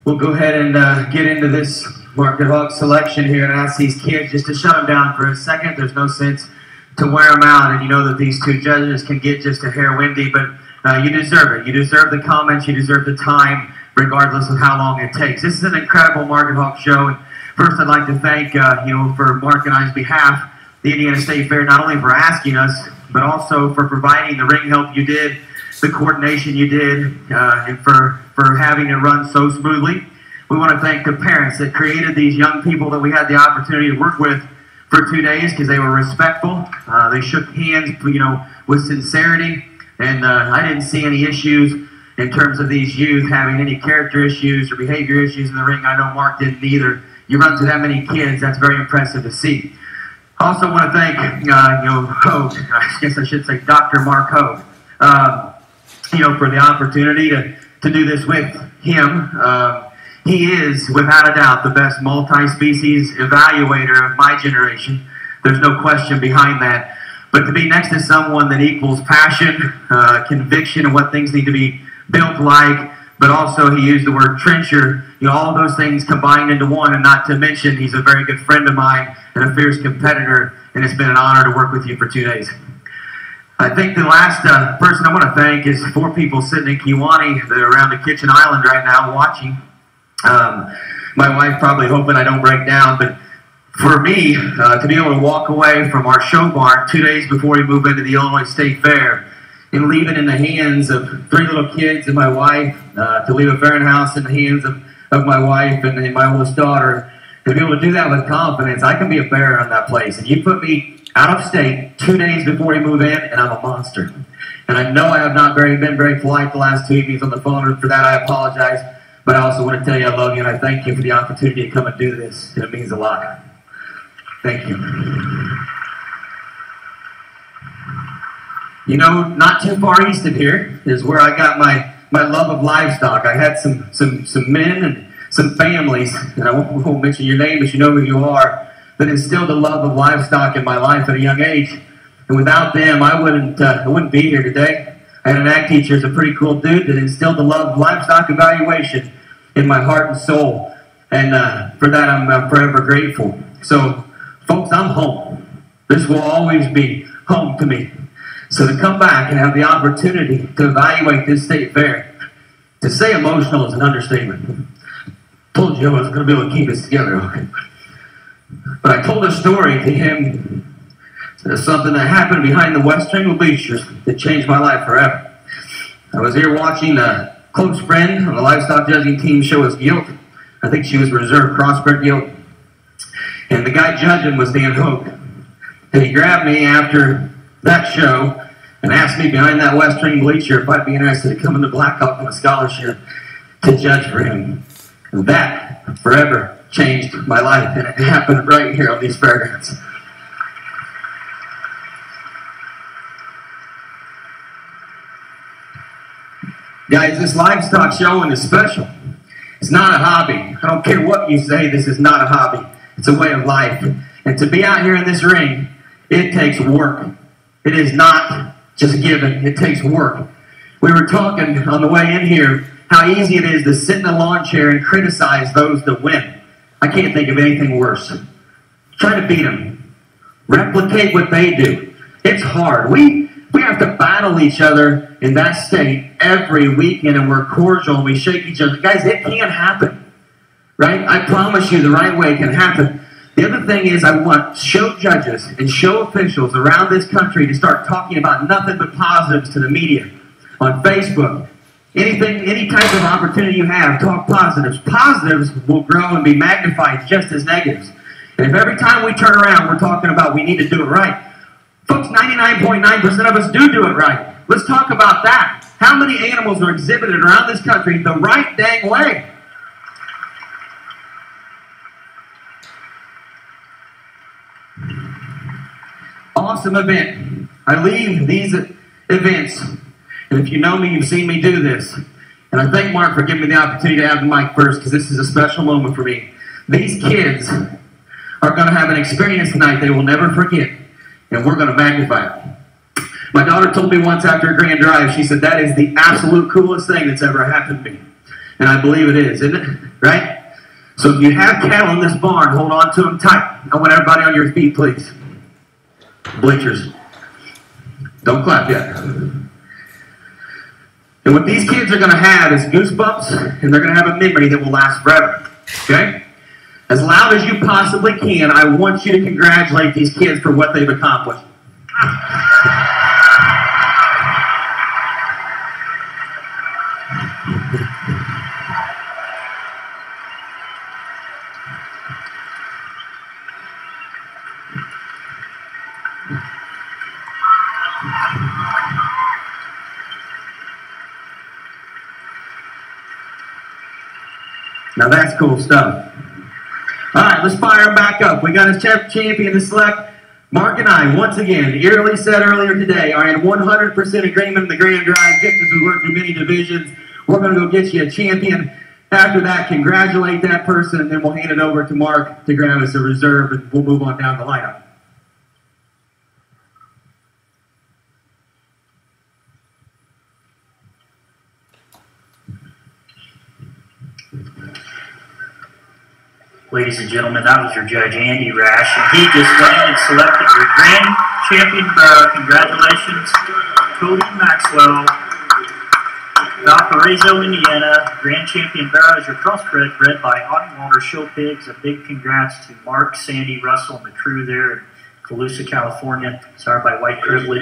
We'll go ahead and get into this market hog selection here and ask these kids just to shut them down for a second. There's no sense to wear them out, and you know that these two judges can get just a hair windy, but you deserve it. You deserve the comments. You deserve the time, regardless of how long it takes. This is an incredible market hog show. And first, I'd like to thank, for Mark and I's behalf, the Indiana State Fair, not only for asking us, but also for providing the ring help you did, the coordination you did, and for having it run so smoothly. We want to thank the parents that created these young people that we had the opportunity to work with for 2 days, because they were respectful. They shook hands, with sincerity, and I didn't see any issues in terms of these youth having any character issues or behavior issues in the ring. I know Mark didn't either. You run through that many kids, that's very impressive to see. I also want to thank, Hogue, I guess I should say Dr. Mark Hogue, for the opportunity to do this with him. He is, without a doubt, the best multi-species evaluator of my generation. There's no question behind that. But to be next to someone that equals passion, conviction, and what things need to be built like, but also he used the word trencher, all those things combined into one, and not to mention he's a very good friend of mine and a fierce competitor, and it's been an honor to work with you for 2 days. I think the last person I want to thank is 4 people sitting in Kiwani that are around the kitchen island right now watching. My wife probably hoping I don't break down, but for me, to be able to walk away from our show barn 2 days before we move into the Illinois State Fair and leave it in the hands of 3 little kids and my wife, to leave a fair house in the hands of my wife and my oldest daughter, to be able to do that with confidence, I can be a bear on that place. And you put me out of state 2 days before we move in, and I'm a monster. And I know I have not been very polite the last 2 evenings on the phone, and for that I apologize. But I also want to tell you I love you, and I thank you for the opportunity to come and do this. And it means a lot. Thank you. Not too far east of here is where I got my love of livestock. I had some men and some families, and I won't mention your name, but you know who you are, that instilled the love of livestock in my life at a young age. And without them, I wouldn't be here today. I had an ag teacher who's a pretty cool dude that instilled the love of livestock evaluation in my heart and soul. And for that, I'm forever grateful. So, folks, I'm home. This will always be home to me. So to come back and have the opportunity to evaluate this state fair, to say emotional is an understatement. I told you I was going to be able to keep this together, okay? But I told a story to him, something that happened behind the West Angle bleachers that changed my life forever. I was here watching a close friend on the livestock judging team show his gilt. I think she was reserve crossbred gilt. And the guy judging was Dan Hogue. And he grabbed me after that show and asked me behind that West Ring bleacher if I'd be interested in coming to Blackhawk on a scholarship to judge for him. And that forever changed my life, and it happened right here on these fairgrounds. Guys, this livestock showing is special. It's not a hobby. I don't care what you say, this is not a hobby. It's a way of life. And to be out here in this ring, it takes work. It is not just given. It takes work. We were talking on the way in here how easy it is to sit in a lawn chair and criticize those that win. I can't think of anything worse. Try to beat them. Replicate what they do. It's hard. We have to battle each other in that state every weekend, and we're cordial and we shake each other. Guys, it can happen. Right? I promise you the right way can happen. The other thing is I want show judges and show officials around this country to start talking about nothing but positives to the media. On Facebook, any type of opportunity you have, talk positives. Positives will grow and be magnified just as negatives. And if every time we turn around we're talking about we need to do it right, folks, 99.9% of us do it right. Let's talk about that. How many animals are exhibited around this country the right dang way? Awesome event. I leave these events, and if you know me, you've seen me do this. And I thank Mark for giving me the opportunity to have the mic first, because this is a special moment for me. These kids are going to have an experience tonight they will never forget, and we're going to magnify it. My daughter told me once after a grand drive, she said, that is the absolute coolest thing that's ever happened to me. And I believe it is, isn't it? Right? So if you have cattle in this barn, hold on to them tight. I want everybody on your feet, please. Bleachers. Don't clap yet. And what these kids are going to have is goosebumps, and they're going to have a memory that will last forever. Okay? As loud as you possibly can, I want you to congratulate these kids for what they've accomplished. Now that's cool stuff. All right, let's fire them back up. We got a champion to select. Mark and I, once again, eerily said earlier today, are in 100% agreement in the Grand Drive, just as we work through many divisions. We're going to go get you a champion. After that, congratulate that person, and then we'll hand it over to Mark to grab us a reserve, and we'll move on down the lineup. Ladies and gentlemen, that was your judge, Andy Rash, and he just went and selected your grand champion burro. Congratulations, Cody Maxwell, Valparaiso, Indiana. Grand champion burro is your crossbred, bred by Audie Walter Show Pigs. A big congrats to Mark, Sandy, Russell, and the crew there in Colusa, California. Started by White Privilege.